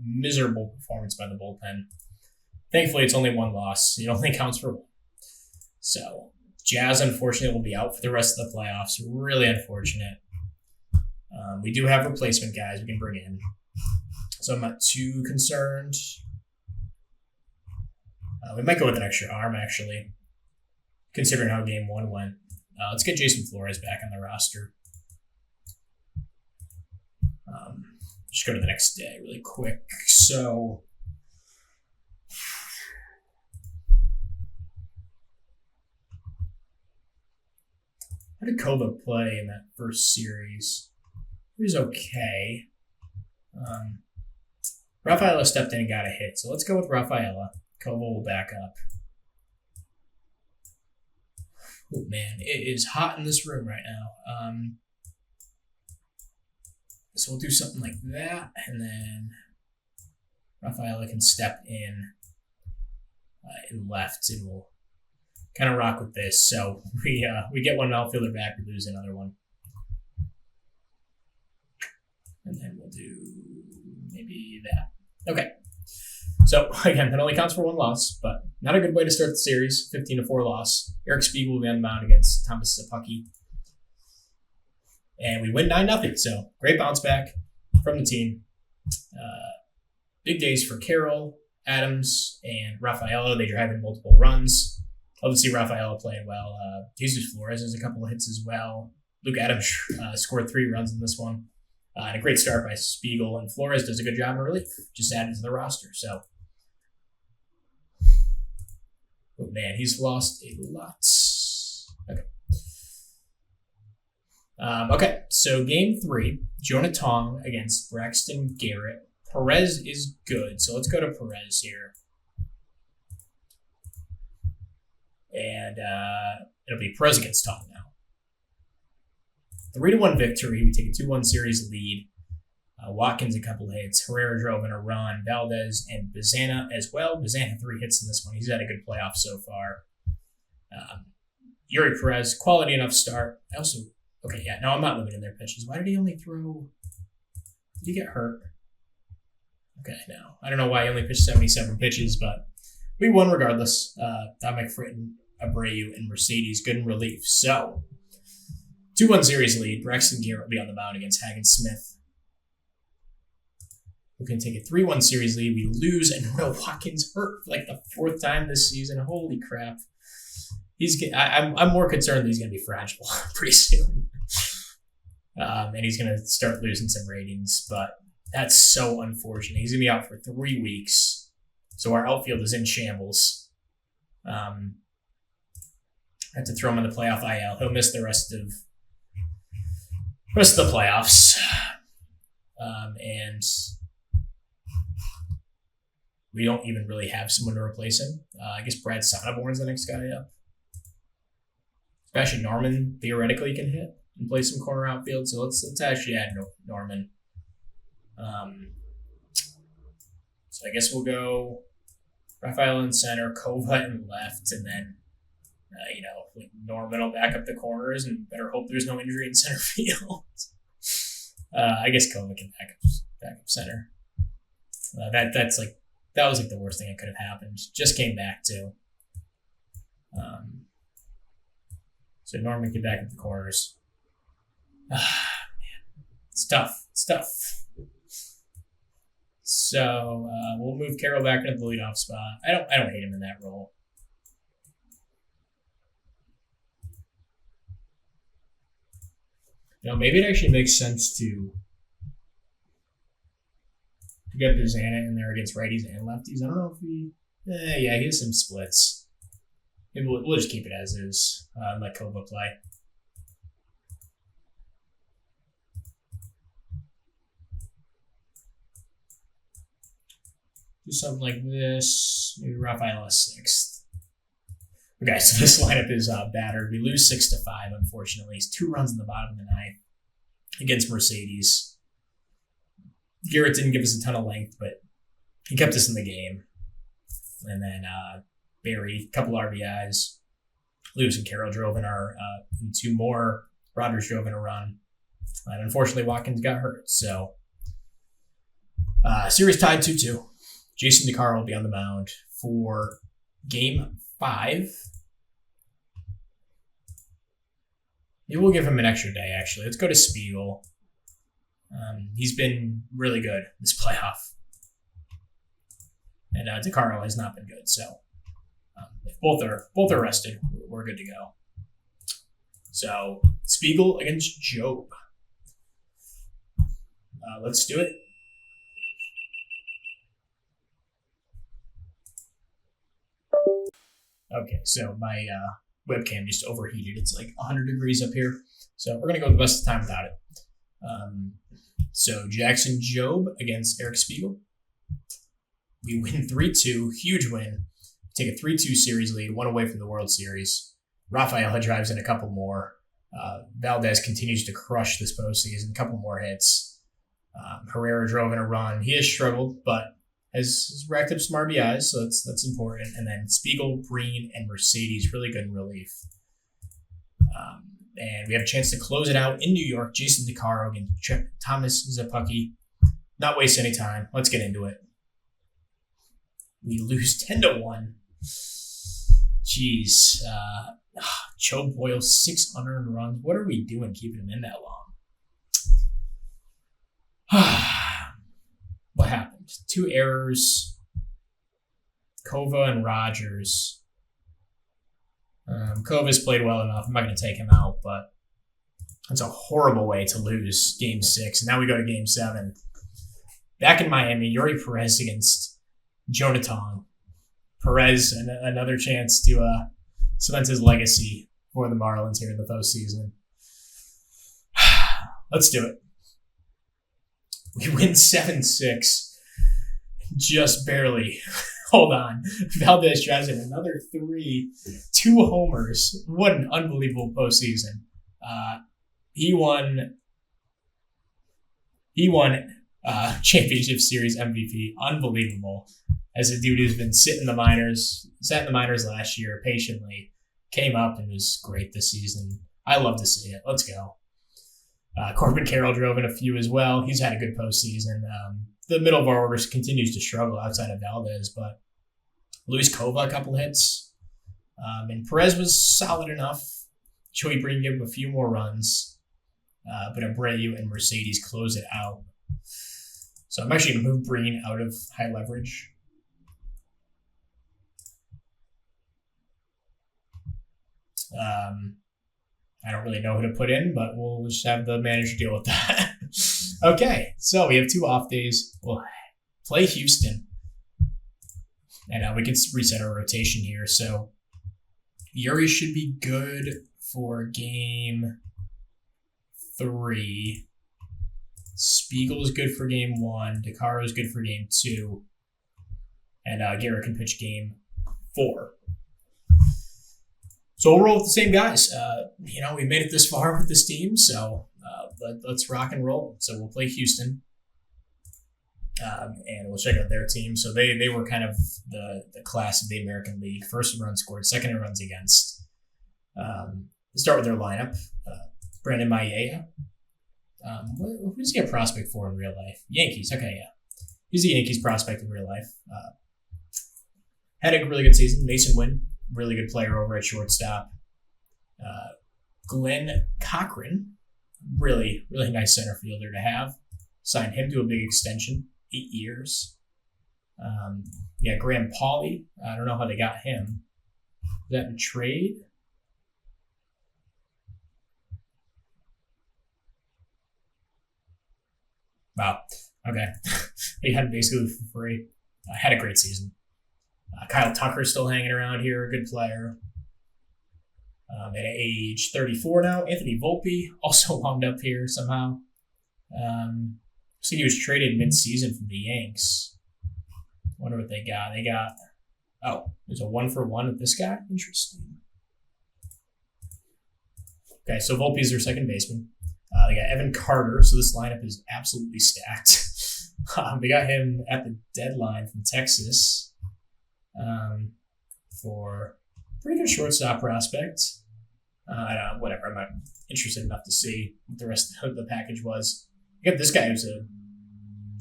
Miserable performance by the bullpen. Thankfully, it's only 1 loss. It only counts for 1. So, Jazz, unfortunately, will be out for the rest of the playoffs. Really unfortunate. We do have replacement guys we can bring in. So, I'm not too concerned. We might go with an extra arm, actually, considering how game 1 went. Let's get Jason Flores back on the roster. Just go to the next day really quick. So, how did Kova play in that first series? He was okay. Rafaela stepped in and got a hit, so let's go with Rafaela. Kova will back up. Oh man, it is hot in this room right now. So we'll do something like that, and then Rafaela can step in left, and we'll kind of rock with this. So we get one outfielder back, we lose another one. And then we'll do maybe maybe that. Okay. So, again, that only counts for one loss, but not a good way to start the series. 15-4 loss. Eric Spiegel will be on the mound against Thomas Szapucki. And we win 9-0. So, great bounce back from the team. Big days for Carroll, Adams, and Rafaela. They drive in multiple runs. Love to see Rafaela playing well. Jesus Flores has a couple of hits as well. Luke Adams scored 3 runs in this one. And a great start by Spiegel. And Flores does a good job in relief. Just added to the roster. So, oh man, he's lost a lot. Okay. Okay, so game 3, Jonah Tong against Braxton Garrett. Perez is good, so let's go to Perez here. And it'll be Perez against Tong now. 3-1 victory. We take a 2-1 series lead. Watkins a couple hits. Herrera drove in a run. Valdez and Bazana as well. Bazana had 3 hits in this one. He's had a good playoff so far. Yuri Perez, quality enough start. I'm not limiting their pitches. Why did he only throw? Did he get hurt? Okay, no. I don't know why he only pitched 77 pitches, but we won regardless. Dominic Fritton, Abreu, and Mercedes good in relief. So, 2-1 series lead. Braxton Garrett will be on the mound against Hagen Smith. We can take a 3-1 series lead. We lose, and Noah Watkins hurt for like the 4th time this season. Holy crap. I'm more concerned that he's going to be fragile pretty soon. And he's going to start losing some ratings, but that's so unfortunate. He's going to be out for 3 weeks. So our outfield is in shambles. I have to throw him in the playoff IL. He'll miss the rest of the playoffs. And we don't even really have someone to replace him. I guess Brad Sonneborn's the next guy up. Especially Norman theoretically can hit and play some corner outfield. So let's actually add Norman. So I guess we'll go Rafael in center, Kova in left, and then Norman will back up the corners and better hope there's no injury in center field. I guess Kova can back up center. That was the worst thing that could have happened. Just came back too. So Norman can back up the corners. Man, it's tough. So we'll move Carroll back into the leadoff spot. I don't hate him in that role. Maybe it actually makes sense to get Bazana in there against righties and lefties. I don't know if he has some splits. Maybe we'll just keep it as is and let Kova play. Do something like this. Maybe Rafaela 6th. Okay, so this lineup is battered. We lose 6-5, unfortunately. It's 2 runs in the bottom of the 9th against Mercedes. Garrett didn't give us a ton of length, but he kept us in the game. And then Barry, a couple RBIs. Lewis and Carroll drove in and 2 more. Rodgers drove in a run. And unfortunately, Watkins got hurt. So, series tied 2-2. Jason DeCaro will be on the mound for game 5. Maybe we'll give him an extra day, actually. Let's go to Spiegel. He's been really good this playoff. And DeCaro has not been good. So if both are rested, we're good to go. So Spiegel against Job. Let's do it. Okay, so my webcam just overheated. It's like 100 degrees up here. So we're going to go the best of the time without it. So Jackson Job against Eric Spiegel. We win 3-2. Huge win. Take a 3-2 series lead, 1 away from the World Series. Rafaela drives in a couple more. Valdez continues to crush this postseason. A couple more hits. Herrera drove in a run. He has struggled, but has racked up some RBIs, so that's important. And then Spiegel, Green, and Mercedes really good in relief. And we have a chance to close it out in New York. Jason DeCaro against Thomas Szapucki. not waste any time. Let's get into it. We lose 10-1. Jeez. Joe Boyle, 6 unearned runs. What are we doing keeping him in that long? What happened? 2 errors. Kova and Rogers. Kova's played well enough. I'm not going to take him out, but that's a horrible way to lose Game 6. And now we go to Game 7. Back in Miami, Yuri Perez against Jonathan. Perez, another chance to cement his legacy for the Marlins here in the postseason. Let's do it. We win 7-6. Just barely. Hold on. Valdez drives in another 3, 2 homers. What an unbelievable postseason. He won championship series MVP. Unbelievable. As a dude who's been sat in the minors last year patiently, came up and was great this season. I love to see it. Let's go. Corbin Carroll drove in a few as well. He's had a good postseason. The middle of our orders continues to struggle outside of Valdez, but Luis Kova, a couple hits. And Perez was solid enough. Joey Breen gave him a few more runs, but Abreu and Mercedes close it out. So I'm actually going to move Breen out of high leverage. I don't really know who to put in, but we'll just have the manager deal with that. Okay, so we have 2 off days. We'll play Houston. And we can reset our rotation here. So Yuri should be good for Game 3. Spiegel is good for Game 1. DeCaro is good for Game 2. And Garrett can pitch Game 4. So we'll roll with the same guys. We made it this far with this team, so let's rock and roll. So we'll play Houston, and we'll check out their team. So they were kind of the class of the American League. First in runs scored, second in runs against. We'll start with their lineup. Brandon Maia. Who's he a prospect for in real life? Yankees. Okay, yeah. He's a Yankees prospect in real life. Had a really good season. Mason Wynn. Really good player over at shortstop. Glenn Cochran, really, really nice center fielder to have. Signed him to a big extension, 8 years. Graham Pauley, I don't know how they got him. Is that in trade? Wow, okay. He had him basically for free. Had a great season. Kyle Tucker still hanging around here, a good player. At age 34 now, Anthony Volpe also wound up here somehow. So he was traded mid-season from the Yanks. Wonder what they got. There's a 1-for-1 with this guy. Interesting. Okay, so Volpe's their second baseman. They got Evan Carter, so this lineup is absolutely stacked. They got him at the deadline from Texas. For pretty good shortstop prospect. Whatever. I'm not interested enough to see what the rest of the package was. You got this guy who's a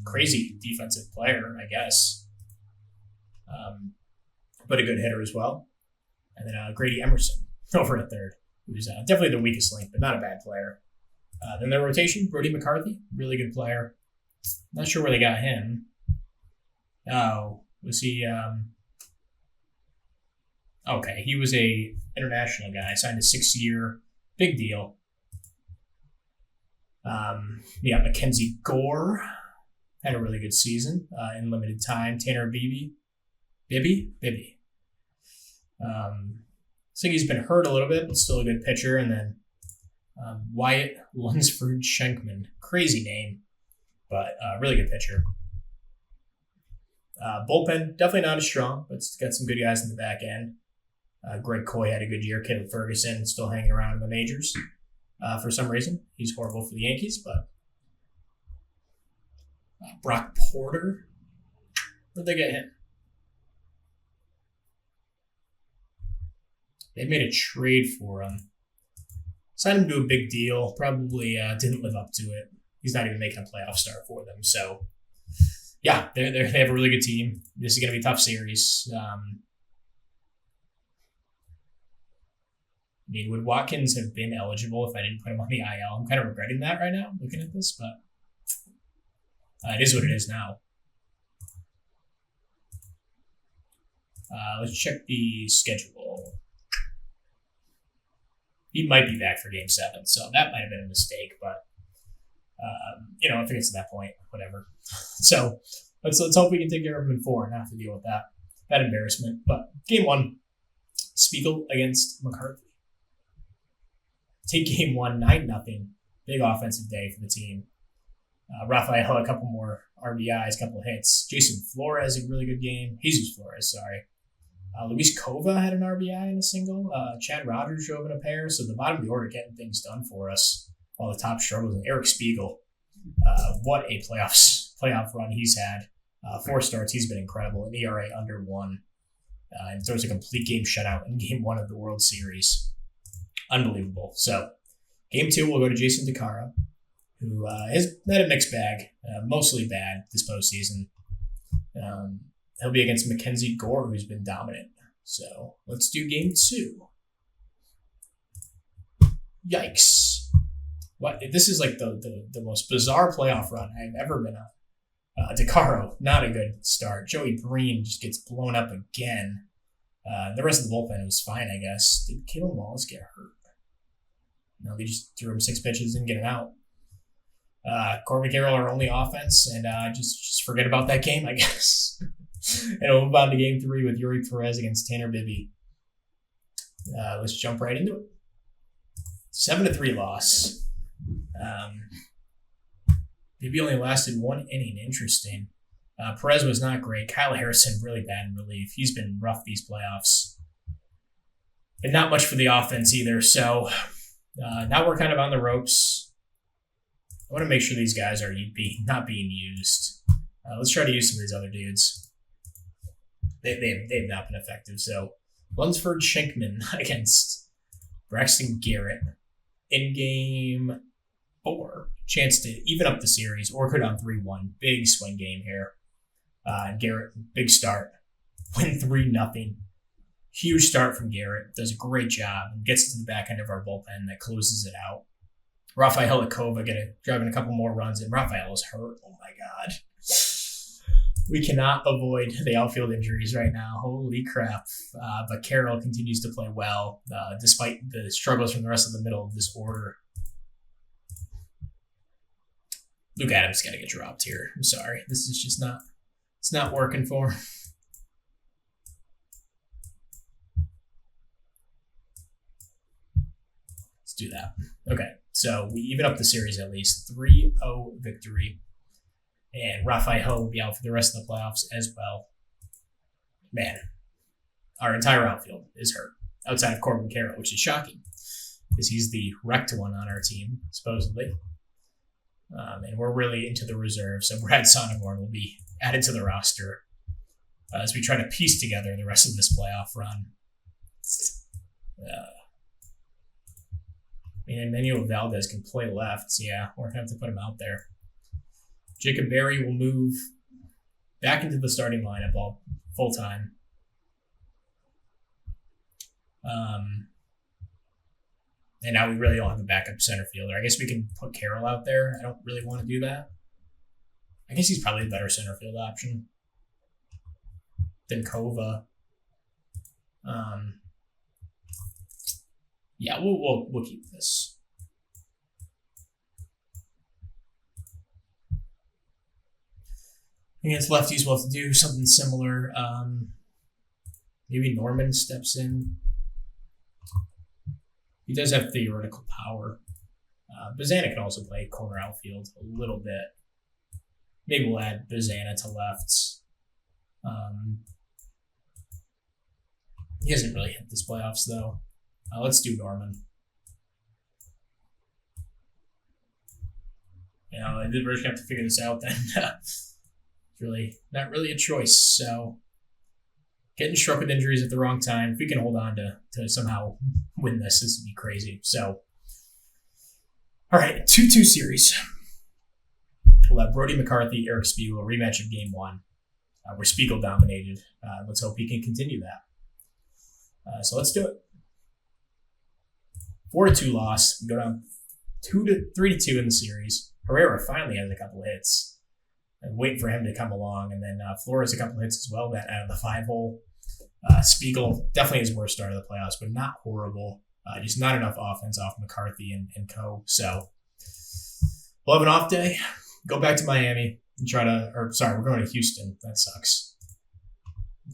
crazy defensive player, I guess. But a good hitter as well. And then Grady Emerson over at third, who's definitely the weakest link, but not a bad player. Then their rotation, Brody McCarthy, really good player. Not sure where they got him. Oh, was he... Okay, he was a international guy. Signed a 6-year, big deal. Mackenzie Gore had a really good season in limited time. Tanner Bibby. I think he's been hurt a little bit, but still a good pitcher. And then Wyatt Lunsford Schenkman, crazy name, but really good pitcher. Bullpen definitely not as strong, but it's got some good guys in the back end. Greg Coy had a good year. Caleb Ferguson still hanging around in the majors for some reason. He's horrible for the Yankees, but Brock Porter, where'd they get him? They made a trade for him. Signed him to a big deal. Probably didn't live up to it. He's not even making a playoff start for them. So yeah, they have a really good team. This is going to be a tough series. I mean, would Watkins have been eligible if I didn't put him on the IL? I'm kind of regretting that right now, looking at this, but it is what it is now. Let's check the schedule. He might be back for Game 7, so that might have been a mistake, but if it gets to that point, whatever. So let's hope we can take care of him in 4 and not have to deal with that embarrassment. But Game 1, Spiegel against McCarthy. Take Game 1, 9-0. Big offensive day for the team. Rafael, a couple more RBIs, a couple of hits. Jason Flores, a really good game. Jesus Flores, sorry. Luis Cova had an RBI in a single. Chad Rogers drove in a pair. So the bottom of the order getting things done for us while the top struggles. And Eric Spiegel, what a playoff run he's had. 4 starts, he's been incredible. An ERA under 1. And throws a complete game shutout in Game 1 of the World Series. Unbelievable. So, Game 2, we'll go to Jason DeCaro, who has had a mixed bag, mostly bad this postseason. He'll be against Mackenzie Gore, who's been dominant. So, let's do Game 2. Yikes. What? This is like the most bizarre playoff run I've ever been on. DeCaro, not a good start. Joey Breen just gets blown up again. The rest of the bullpen was fine, I guess. Did Caleb Wallace get hurt? No, they just threw him 6 pitches and get him out. Corbin Carroll, our only offense, and just forget about that game, I guess. And we'll move on to Game 3 with Yuri Perez against Tanner Bibby. Let's jump right into it. 7-3 loss. Bibby only lasted 1 inning. Interesting. Perez was not great. Kyle Harrison really bad in relief. He's been rough these playoffs. And not much for the offense either. So now we're kind of on the ropes. I want to make sure these guys are not being used. Let's try to use some of these other dudes. They've not been effective. So Lunsford Schenkman against Braxton Garrett in Game 4. Chance to even up the series or go down 3-1. Big swing game here. Garrett, big start. Win 3-0. Huge start from Garrett. Does a great job and gets to the back end of our bullpen that closes it out. Rafael Akova driving a couple more runs, and Rafael is hurt. Oh my God. We cannot avoid the outfield injuries right now. Holy crap. But Carroll continues to play well, despite the struggles from the rest of the middle of this order. Luke Adams got to get dropped here. I'm sorry. This is just it's not working for him. Let's do that. Okay, so we even up the series at least. 3-0 victory. And Rafael will be out for the rest of the playoffs as well. Man, our entire outfield is hurt, outside of Corbin Carroll, which is shocking because he's the wrecked one on our team, supposedly. And we're really into the reserve, so Brad Sonneborn will be added to the roster as we try to piece together the rest of this playoff run. Emmanuel Valdez can play left, so yeah, we're going to have to put him out there. Jacob Berry will move back into the starting lineup all full time. And now we really don't have a backup center fielder. I guess we can put Carroll out there. I don't really want to do that. I guess he's probably a better center field option than Kova. Yeah, we'll keep this. Against lefties, we'll have to do something similar. Maybe Norman steps in. He does have theoretical power. Bazana can also play corner outfield a little bit. Maybe we'll add Bazana to lefts. He hasn't really hit this playoffs, though. Let's do Norman. We're just going to have to figure this out then. It's really not really a choice. So getting struck with injuries at the wrong time. If we can hold on to somehow win this would be crazy. So, all right, 2-2 series. we'll have Brody McCarthy, Eric Spiegel, rematch of Game 1, where Spiegel dominated. Let's hope he can continue that. So let's do it. 4-2 loss. We go down 3-2 in the series. Herrera finally has a couple hits. I'm waiting for him to come along. And then Flores a couple hits as well, that out of the 5-hole. Spiegel, definitely his worst start of the playoffs, but not horrible. Just not enough offense off McCarthy and co. So we'll have an off day. Go back to Miami and we're going to Houston. That sucks.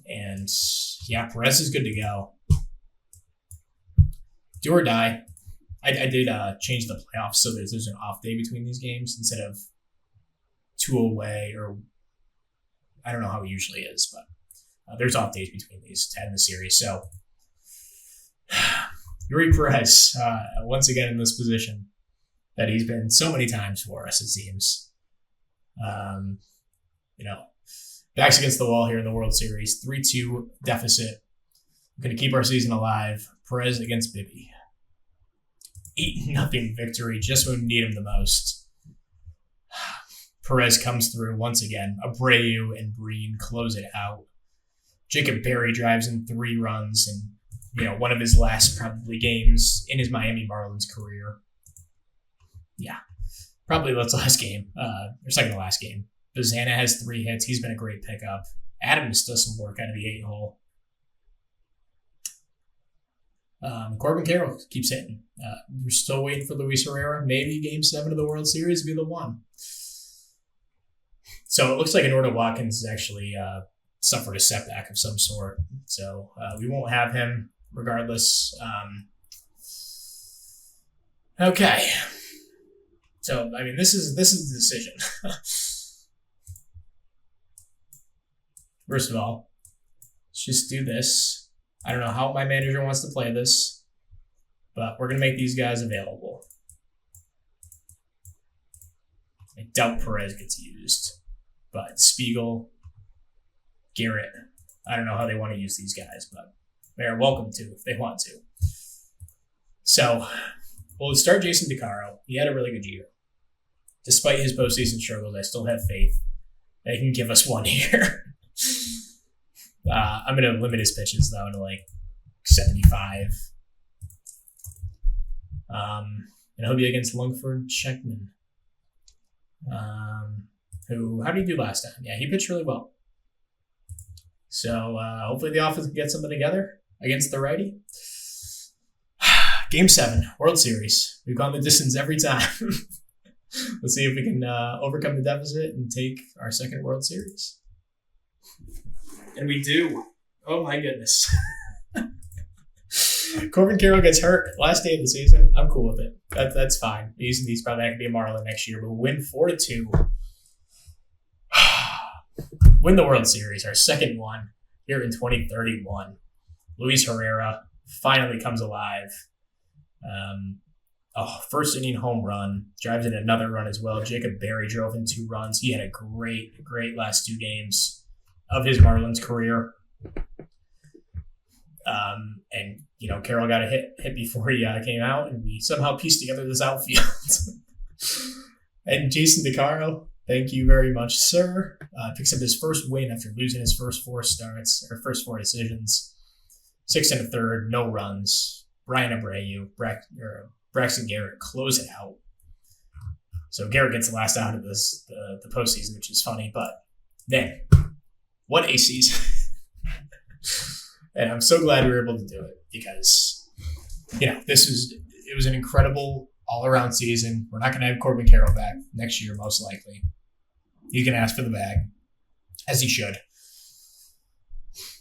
And yeah, Perez is good to go. Do or die. I did change the playoffs so there's an off day between these games instead of 2 away, or I don't know how it usually is, but there's off days between these to end the series. So Yuri Perez, once again in this position that he's been so many times for us, it seems. Backs against the wall here in the World Series. 3-2 deficit. We're going to keep our season alive. Perez against Bibby. 8-0 victory just when we need him the most. Perez comes through once again. Abreu and Breen close it out. Jacob Berry drives in 3 runs and, one of his last probably games in his Miami Marlins career. Yeah, probably that's last game, or second to last game. Bazana has 3 hits. He's been a great pickup. Adams does some work out of the 8-hole. Corbin Carroll keeps hitting. We're still waiting for Luis Herrera. Maybe Game 7 of the World Series will be the one. So it looks like Anorta Watkins actually suffered a setback of some sort. So we won't have him regardless. Okay. So, this is the decision. First of all, let's just do this. I don't know how my manager wants to play this, but we're going to make these guys available. I doubt Perez gets used, but Spiegel, Garrett, I don't know how they want to use these guys, but they're welcome to if they want to. So, we'll start Jason DeCaro. He had a really good year. Despite his postseason struggles, I still have faith that he can give us one here. I'm going to limit his pitches, though, to 75. And he'll be against Lungford Checkman. How did he do last time? Yeah, he pitched really well. So hopefully the offense can get something together against the righty. Game 7, World Series. We've gone the distance every time. Let's see if we can overcome the deficit and take our second World Series. And we do. Oh, my goodness. Corbin Carroll gets hurt last day of the season. I'm cool with it. That's fine. He's probably not going to be a Marlin next year, but we'll win 4-2. Win the World Series, our second one here in 2031. Luis Herrera finally comes alive. First inning home run. Drives in another run as well. Jacob Berry drove in 2 runs. He had a great last 2 games of his Marlins career. And Carroll got a hit before he came out, and we somehow pieced together this outfield. And Jason DeCaro, thank you very much, sir. Picks up his first win after losing his first 4 decisions. 6 1/3, no runs. Brian Abreu, Braxton Garrett close it out. So Garrett gets the last out of the postseason, which is funny. But then, what a season. And I'm so glad we were able to do it because, it was an incredible all-around season. We're not going to have Corbin Carroll back next year, most likely. He's going to ask for the bag, as he should.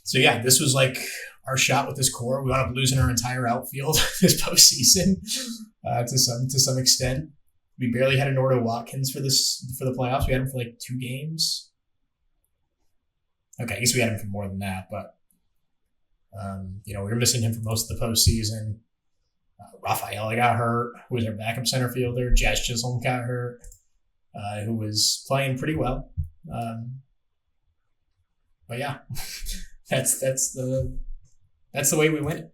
So, yeah, this was our shot with this core. We wound up losing our entire outfield this postseason to some extent. We barely had Anorta Watkins for the playoffs. We had him for 2 games. Okay, I guess we had him for more than that, but we were missing him for most of the postseason. Rafaela got hurt, who was our backup center fielder. Jazz Chisholm got hurt, who was playing pretty well. But yeah, that's the way we win it.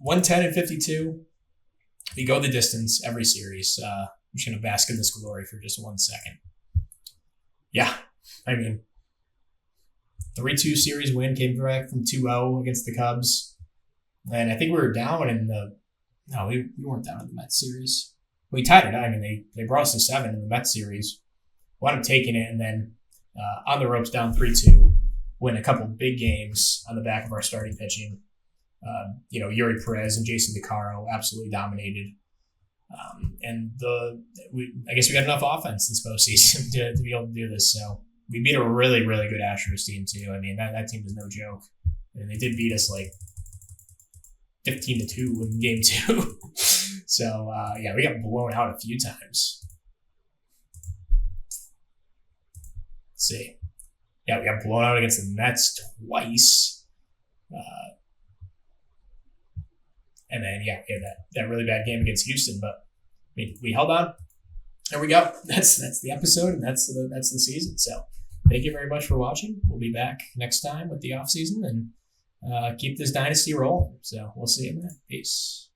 110-52. We go the distance every series. just going to bask in this glory for just 1 second. Yeah, I mean, 3-2 series win, came back from 2-0 against the Cubs. And I think we were down in the... No, we weren't down in the Mets series. We tied it. I mean, they brought us to 7 in the Mets series. Wound up taking it, and then on the ropes down 3-2, win a couple big games on the back of our starting pitching. Yuri Perez and Jason DeCaro absolutely dominated. I guess we got enough offense this postseason to be able to do this. So we beat a really, really good Astros team too. I mean, that team was no joke. And they did beat us like 15-2 in game 2. So we got blown out a few times. Let's see. Yeah, we got blown out against the Mets twice. And then, we had that really bad game against Houston. But, I mean, we held on. There we go. That's the episode, and that's the season. So, thank you very much for watching. We'll be back next time with the offseason and keep this dynasty rolling. So, we'll see you, man. Peace.